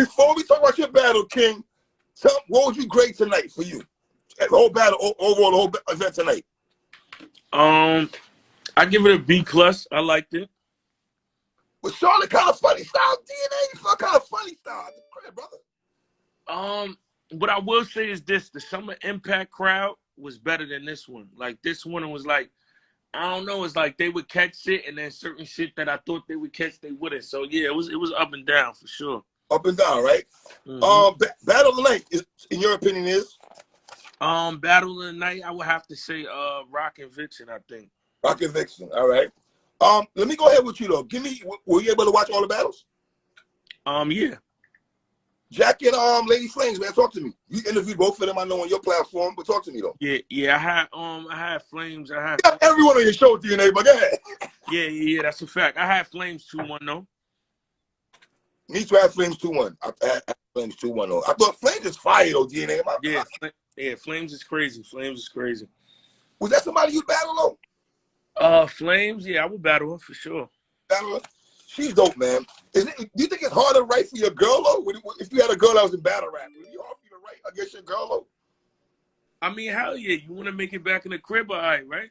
Before we talk about your battle, King, what would you grade tonight for you? The whole battle, overall, the whole event tonight. I give it a B plus. I liked it. But Charlotte kind of funny style, DNA kind of funny style. Credit, brother. What I will say is this: the Summer Impact crowd was better than this one. Like this one was like, I don't know, it's like they would catch shit, and then certain shit that I thought they would catch, they wouldn't. So yeah, it was up and down for sure. Up and down, right? Battle of the night, in your opinion, is? Battle of the night, I would have to say Rock and Vixen, I think. Rock and Vixen, all right. Let me go ahead with you though. Were you able to watch all the battles? Yeah. Jack and Lady Flames, man, talk to me. You interviewed both of them, I know, on your platform, but talk to me though. Yeah. I had Flames. You got everyone on your show, DNA, but go ahead. Yeah, that's a fact. I had Flames 2-1 though. Me too. I had Flames 2-1. I had Flames 2-1 though. I thought Flames is fire though, DNA. Yeah, Flames is crazy. Flames is crazy. Was that somebody you battle though? Flames, yeah, I would battle her for sure. Battle her? She's dope, man. Do you think it's hard to write for your girl though? If you had a girl that was in battle rap, would it be hard for you to write against your girl though? I mean, hell yeah, you want to make it back in the crib, all right, right?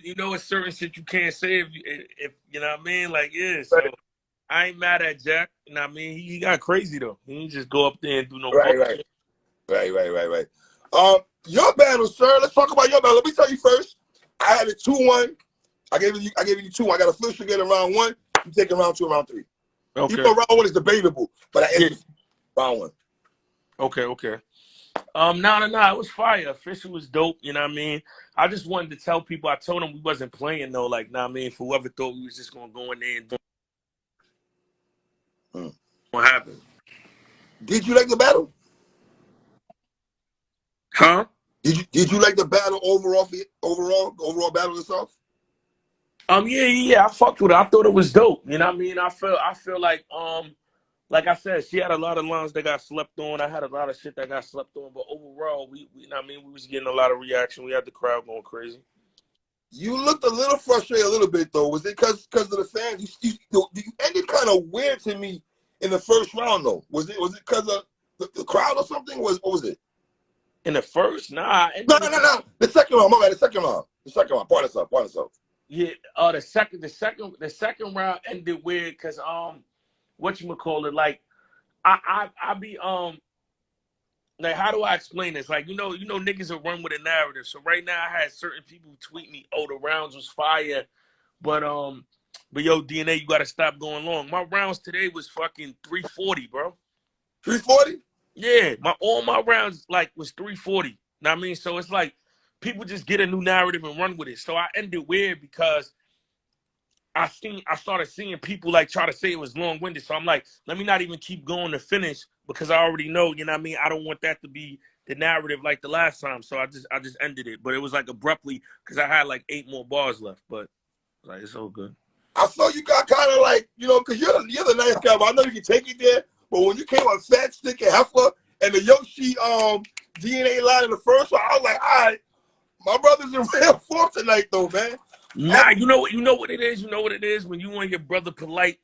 you know, it's certain shit you can't say if you know what I mean. Like, yeah, so I ain't mad at Jack. You know what I mean? He got crazy though. He didn't just go up there and do no right. Your battle, sir. Let's talk about your battle. Let me tell you first. I had it 2-1. I gave you 2. I got a official get in round 1. You take round 2 and round 3. Okay. You know round 1 is debatable, but I ended round 1. Okay. No. It was fire. Official was dope. You know what I mean? I just wanted to tell people. I told them we wasn't playing though. Like, I mean, for whoever thought we was just gonna go in there and do what happened. Did you like the battle? Huh? Did you like the battle overall battle itself? Yeah, I fucked with it. I thought it was dope. You know what I mean? I feel like I said, she had a lot of lines that got slept on. I had a lot of shit that got slept on. But overall, we you know what I mean, we was getting a lot of reaction. We had the crowd going crazy. You looked a little frustrated a little bit though. Was it because of the fans? You ended kind of weird to me in the first round though. Was it because of the crowd or something? What was it? In the first? Nah. No. The second round, my bad. The second round. Part us up. Yeah, the second round ended weird because whatchamacallit, like I be like, how do I explain this? Like, you know niggas will run with a narrative. So right now I had certain people tweet me, oh, the rounds was fire, but yo, DNA, you gotta stop going long. My rounds today was fucking 340, bro. 340? Yeah, all my rounds like was 340. Know what I mean? So it's like people just get a new narrative and run with it. So I ended weird because I started seeing people like try to say it was long-winded. So I'm like, let me not even keep going to finish because I already know, you know what I mean? I don't want that to be the narrative like the last time. So I just ended it. But it was like abruptly because I had like 8 more bars left. But like, it's all good. I saw you got kind of like, because you're the nice guy, but I know you can take it there. But when you came on Fat Stick and Heifer and the Yoshi DNA line in the first one, I was like, all right, my brother's in real form tonight though, man. Nah, you know what it is? You know what it is when you want your brother polite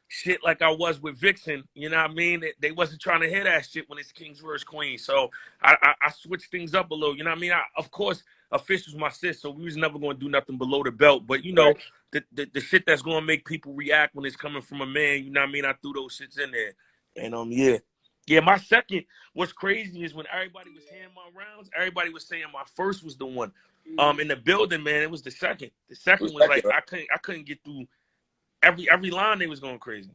shit like I was with Vixen, you know what I mean? They wasn't trying to hear that shit when it's Kings vs. Queens. So I switched things up a little, you know what I mean? Of course, Official's my sis, so we was never going to do nothing below the belt. But, the shit that's going to make people react when it's coming from a man, you know what I mean? I threw those shits in there. And, yeah, my second, what's crazy is when everybody was hearing my rounds, everybody was saying my first was the one. In the building, man, it was the second. The second was like, I couldn't get through every line. They was going crazy.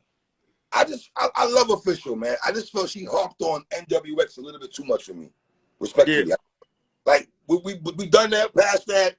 I love Official, man. I just felt she harped on NWX a little bit too much for me, respectfully. Yeah. Like we done that, past that.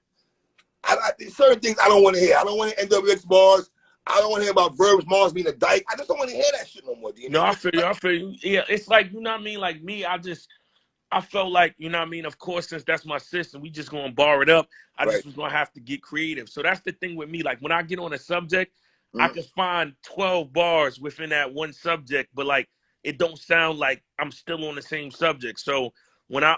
Certain things I don't want to hear. I don't want to hear NWX bars. I don't want to hear about Verbs Mars being a dyke. I just don't want to hear that shit no more. No, I feel you. Yeah, it's like, you know what I mean? Like me, I felt like, you know what I mean? Of course, since that's my sister, we just going to bar it up. I just was going to have to get creative. So that's the thing with me. Like when I get on a subject, I can find 12 bars within that one subject, but like it don't sound like I'm still on the same subject. So when I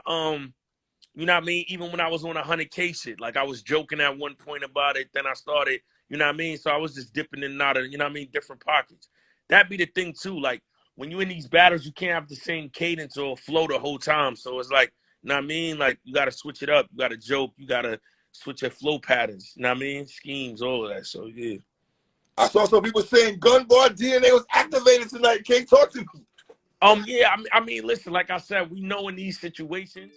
you know what I mean, even when I was on 100K shit, like I was joking at one point about it, then I started, you know what I mean? So I was just dipping in and out of, you know what I mean, different pockets. that be the thing too. Like when you in these battles, you can't have the same cadence or flow the whole time. So it's like, you know what I mean? Like you gotta switch it up. You gotta joke. You gotta switch your flow patterns. You know what I mean? Schemes, all of that. So yeah. I saw some people saying gun bar DNA was activated tonight. Can't talk to me. Yeah, I mean, listen, like I said, we know in these situations,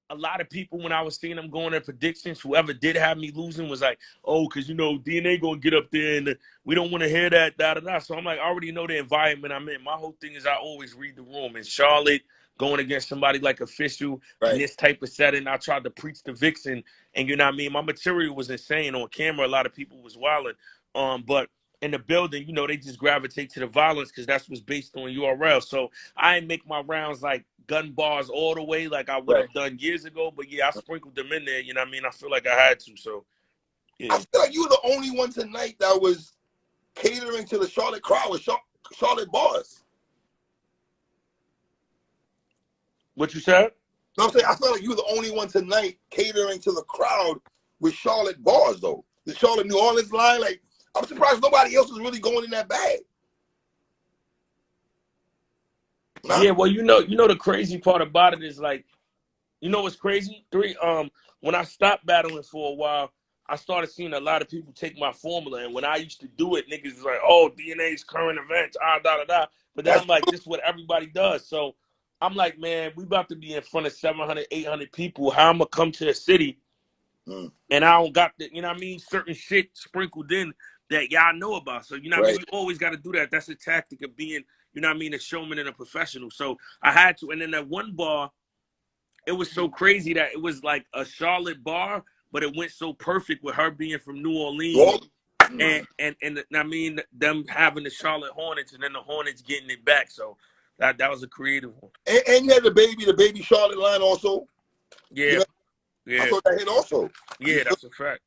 a lot of people, when I was seeing them going their predictions, whoever did have me losing was like, oh, because, you know, DNA going to get up there and we don't want to hear that, da-da-da. So I'm like, I already know the environment I'm in. My whole thing is I always read the room. In Charlotte, going against somebody like Official in this type of setting, I tried to preach the Vixen. And you know what I mean? My material was insane. On camera, a lot of people was wilding. But in the building, you know, they just gravitate to the violence because that's what's based on URL. So I ain't make my rounds like gun bars all the way like I would have done years ago. But yeah, I sprinkled them in there. You know what I mean? I feel like I had to. So yeah. I feel like you were the only one tonight that was catering to the Charlotte crowd with Charlotte bars. What you said? No, I'm saying I feel like you were the only one tonight catering to the crowd with Charlotte bars, though. The Charlotte New Orleans line, like, I'm surprised nobody else is really going in that bag. Nah. Yeah, well, you know the crazy part about it is like, you know what's crazy? When I stopped battling for a while, I started seeing a lot of people take my formula, and when I used to do it, niggas was like, "Oh, DNA's current events, da da da." But then I'm like, this is what everybody does. So I'm like, man, we about to be in front of 700, 800 people. How I'm gonna come to the city, and I don't got the, you know what I mean, certain shit sprinkled in that y'all know about. So you know what I mean, you always got to do that. That's a tactic of being, you know what I mean, a showman and a professional. So I had to, and then that one bar, it was so crazy that it was like a Charlotte bar, but it went so perfect with her being from New Orleans, and I mean them having the Charlotte Hornets, and then the Hornets getting it back. So that was a creative one. And you had the baby Charlotte line also. Yeah, you know? Yeah. I thought that hit also. Yeah, that's a fact.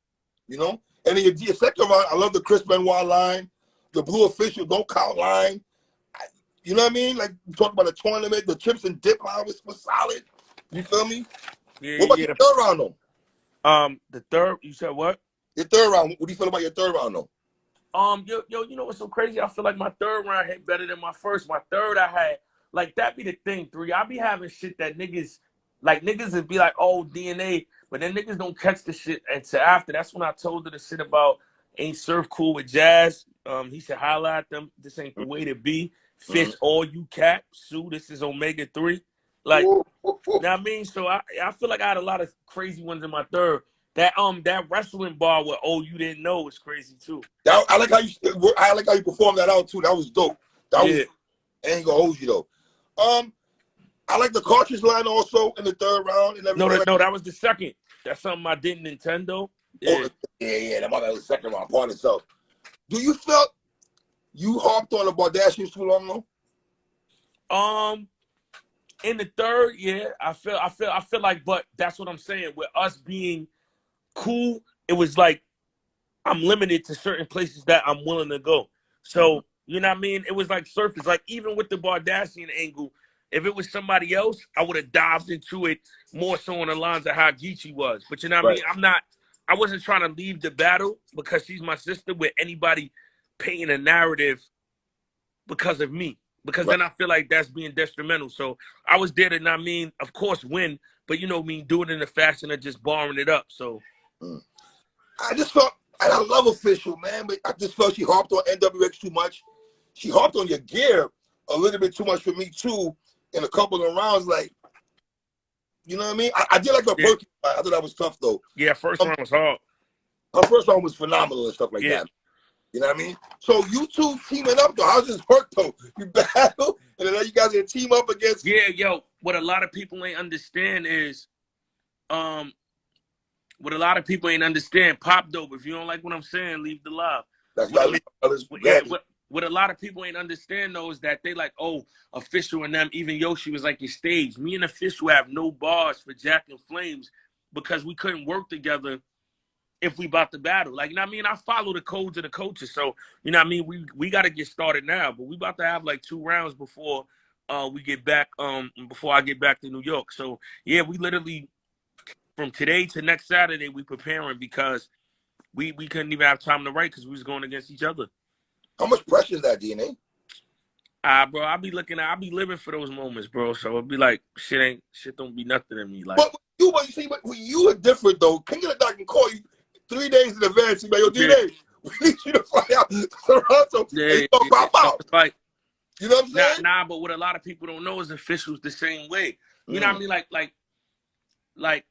You know, and then your second round, I love the Chris Benoit line, the Blue Official Don't Count line. You know what I mean? Like you talk about the tournament, the chips and dip line was solid. You feel me? Yeah. What about your third round though? The third, you said what? Your third round. What do you feel about your third round though? Yo, you know what's so crazy? I feel like my third round hit better than my first. My third, I had like that be the thing. 3, I be having shit that niggas would be like, oh, DNA, but then niggas don't catch the shit until after. That's when I told her the shit about ain't surf cool with Jazz. He said highlight them. This ain't the way to be. Fish all you cap. Sue, this is Omega 3. Like, you know what I mean? So I feel like I had a lot of crazy ones in my third. That wrestling bar with you didn't know was crazy too. I like how you performed that out too. That was dope. That was, I ain't gonna hold you though. I like the cartridge line also in the third round. And no, that was the second. That's something I did in Nintendo. Yeah, that was the second round part itself. Do you feel you harped on the Bardashians too long though? In the third, yeah, I feel like, but that's what I'm saying. With us being cool, it was like I'm limited to certain places that I'm willing to go. So you know what I mean? It was like surface. Like even with the Bardashian angle, if it was somebody else, I would have dived into it more so on the lines of how Geechee was. But you know what I mean? I wasn't trying to leave the battle because she's my sister with anybody painting a narrative because of me. Because then I feel like that's being detrimental. So I was there to, I mean, of course, win, but you know me, do it in the fashion of just barring it up. So I just felt, and I love Official, man, but I just felt she harped on NWX too much. She harped on your gear a little bit too much for me too in a couple of rounds. Like, you know what I mean? I did like her Perky. I thought that was tough though. Yeah, first round was hard. Her first round was phenomenal and stuff like that. You know what I mean? So you two teaming up though. How's this work though? You battle and then you guys gonna team up against. Yeah, yo. What a lot of people ain't understand is, Pop dope. If you don't like what I'm saying, leave the live. That's what a lot of people ain't understand though is that they like, oh, Official and them, even Yoshi was like your stage. Me and Official have no bars for Jack and Flames because we couldn't work together if we about to battle. Like, you know what I mean? I follow the codes of the coaches. So, you know what I mean? We got to get started now, but we about to have like 2 rounds before we get back, before I get back to New York. So, yeah, we literally, from today to next Saturday, we preparing because we couldn't even have time to write because we was going against each other. How much pressure is that, DNA? Bro, I be living for those moments, bro. So it'd be like shit don't be nothing to me. Like, but you see, but you are different though. King of the Dot can call you 3 days in advance. He's like, yo, D-Day, we need you to fly out to Toronto and you gonna pop out. Like, you know what I'm saying? Nah, but what a lot of people don't know is officials the same way. You know what I mean? Like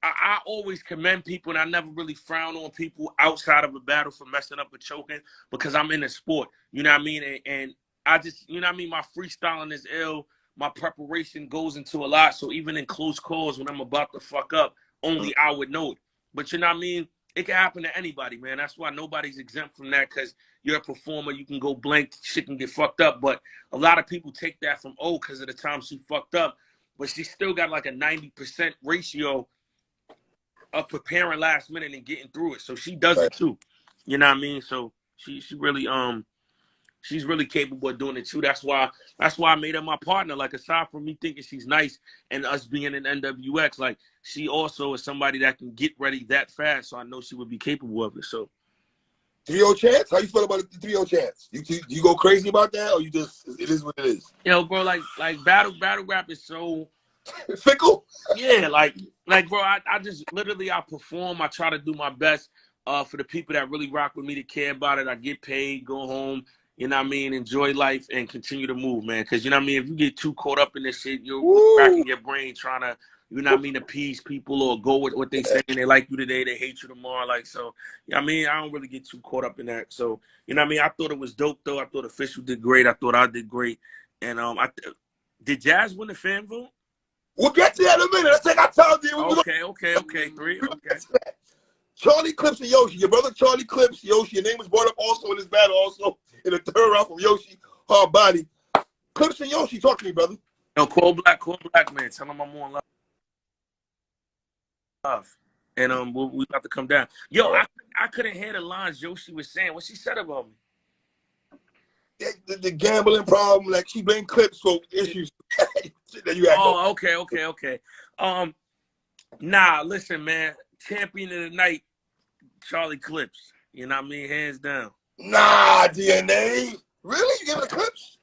I always commend people, and I never really frown on people outside of a battle for messing up or choking because I'm in the sport. You know what I mean? And I just, you know what I mean? My freestyling is ill. My preparation goes into a lot. So even in close calls when I'm about to fuck up, only I would know it. But you know what I mean? It can happen to anybody, man. That's why nobody's exempt from that because you're a performer. You can go blank. Shit can get fucked up. But a lot of people take that from, because of the time she fucked up. But she still got like a 90% ratio of preparing last minute and getting through it. So she does it too. You know what I mean? So she really she's really capable of doing it too. That's why I made her my partner. Like, aside from me thinking she's nice and us being in NWX, like, she also is somebody that can get ready that fast. So I know she would be capable of it. So 3-0 chance? How you feel about the 3-0 chance? You go crazy about that, or you just, it is what it is? Yo, bro, like battle rap is so fickle. Yeah, like bro, I just literally I perform. I try to do my best for the people that really rock with me, to care about it. I get paid, go home, you know what I mean, enjoy life and continue to move, man. Because you know what I mean, if you get too caught up in this shit, you're racking your brain trying to, you know what I mean, appease people or go with what they saying. They like you today, they hate you tomorrow. Like, so, you know what I mean, I don't really get too caught up in that. So, you know what I mean, I thought it was dope though. I thought Official did great. I thought I did great. And did Jazz win the fan vote? We'll get to that in a minute. Let's take our time, dude. Okay. 3. Okay. Charlie Clips and Yoshi. Your brother Charlie Clips, Yoshi. Your name was brought up also in this battle, also in the third round from Yoshi, Hard Body. Clips and Yoshi, talk to me, brother. Yo, call black man. Tell him I'm on love. And we about to come down. Yo, I couldn't hear the lines Yoshi was saying. What she said about me? The gambling problem, like she blamed Clips for issues that you had. Oh, okay. Nah, listen, man. Champion of the night, Charlie Clips. You know what I mean? Hands down. Nah, DNA. Really? You gave it a Clips?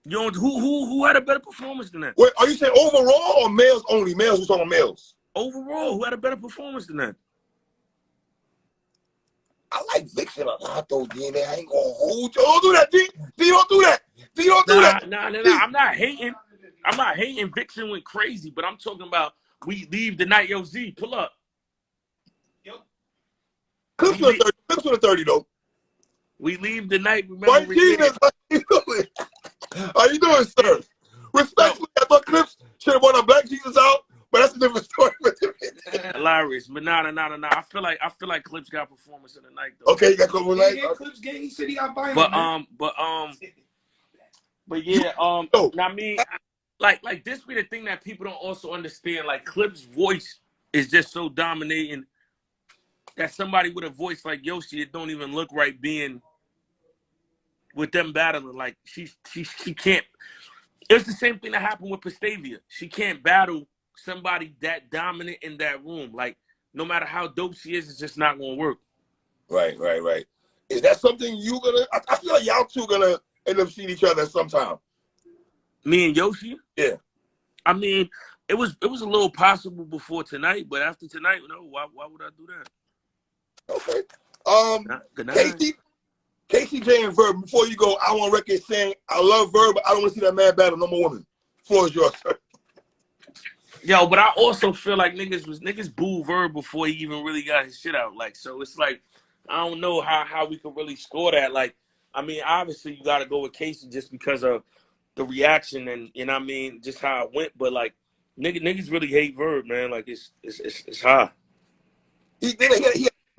You know, who had a better performance than that? Wait, are you saying overall or males only? Males, we're talking males. Overall, who had a better performance than that? I like Vixen a lot, though, DNA. I ain't gonna hold you. Don't do that, D. D, don't do that. D, don't do that. Nah. I'm not hating. Vixen went crazy, but I'm talking about we leave the night. Yo, Z, pull up. Yo. Clips with a 30, though. We leave the night. White Jesus, how you doing? How you doing, sir? Respectfully, I thought Clips should have won a Black Jesus out, but that's a different story. Hilarious, but nah. I feel like Clips got performance of the night though. Okay, you got Clips night. Clips game. He said he got buying. But yeah, I mean, like this be the thing that people don't also understand. Like, Clips' voice is just so dominating that somebody with a voice like Yoshi, it don't even look right being with them battling. Like, she can't. It's the same thing that happened with Pastavia. She can't battle somebody that dominant in that room. Like, no matter how dope she is, it's just not gonna work. Right. Is that something you gonna? I feel like y'all two gonna end up seeing each other sometime. Me and Yoshi? Yeah. I mean, it was a little possible before tonight, but after tonight, no. Why would I do that? Okay. Casey J and Verb. Before you go, I want record saying I love Verb, but I don't want to see that man battle no more women. Floor is yours, sir. Yo, but I also feel like niggas boo Verb before he even really got his shit out. Like, so it's like, I don't know how we could really score that. Like, I mean, obviously you got to go with Casey just because of the reaction and, you know what I mean, just how it went. But like, niggas really hate Verb, man. Like, it's high. He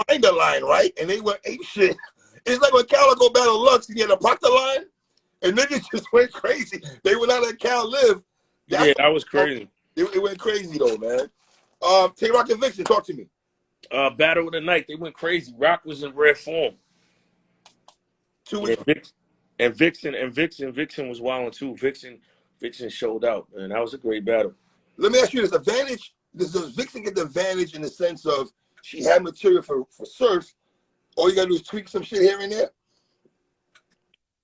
had a line, right? And they went ape shit. It's like when Calico battled Lux, he had a Proctor line, and niggas just went crazy. They would not let Cal live. That was crazy. It went crazy though, man. Tay-Rock and Vixen, talk to me. Battle of the night, they went crazy. Rock was in rare form. 2 weeks. And Vixen was wilding too. Vixen showed out, and that was a great battle. Let me ask you this: does Vixen get the advantage in the sense of she had material for Surf? All you gotta do is tweak some shit here and there.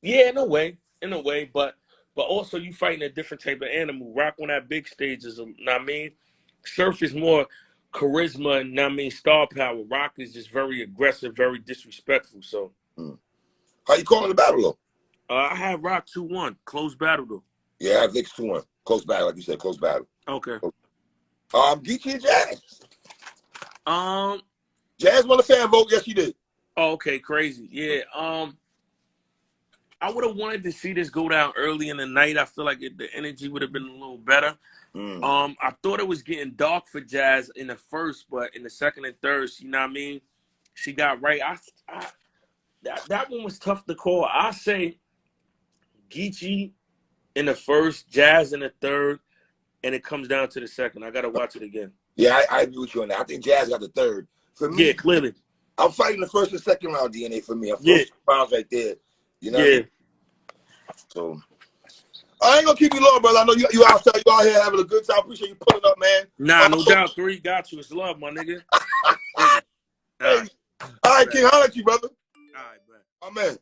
Yeah, no way. in a way, but also you fighting a different type of animal. Rock on that big stage is, I mean, Surf is more charisma and I mean star power. Rock is just very aggressive, very disrespectful. So, how you calling the battle though? I have Rock 2-1, close battle though. Yeah, I have Vic's 2-1, close battle, like you said, close battle. Okay. Geechee and Jazz. Jazz won the fan vote. Yes, she did. Oh, okay, crazy. Yeah. I would have wanted to see this go down early in the night. I feel like the energy would have been a little better. I thought it was getting dark for Jazz in the first, but in the second and third, you know what I mean? She got right. That one was tough to call. I say Geechee in the first, Jazz in the third, and it comes down to the second. I got to watch it again. Yeah, I agree with you on that. I think Jazz got the third. For me, yeah, clearly. I'm fighting the first and second round DNA for me. I'm first rounds right there. You know what I mean? So I ain't gonna keep you long, brother. I know you outside, you out here having a good time. Appreciate you pulling up, man. Nah, no doubt. 3 got you. It's love, my nigga. All right, King, holla at you, brother. All right, man. My man.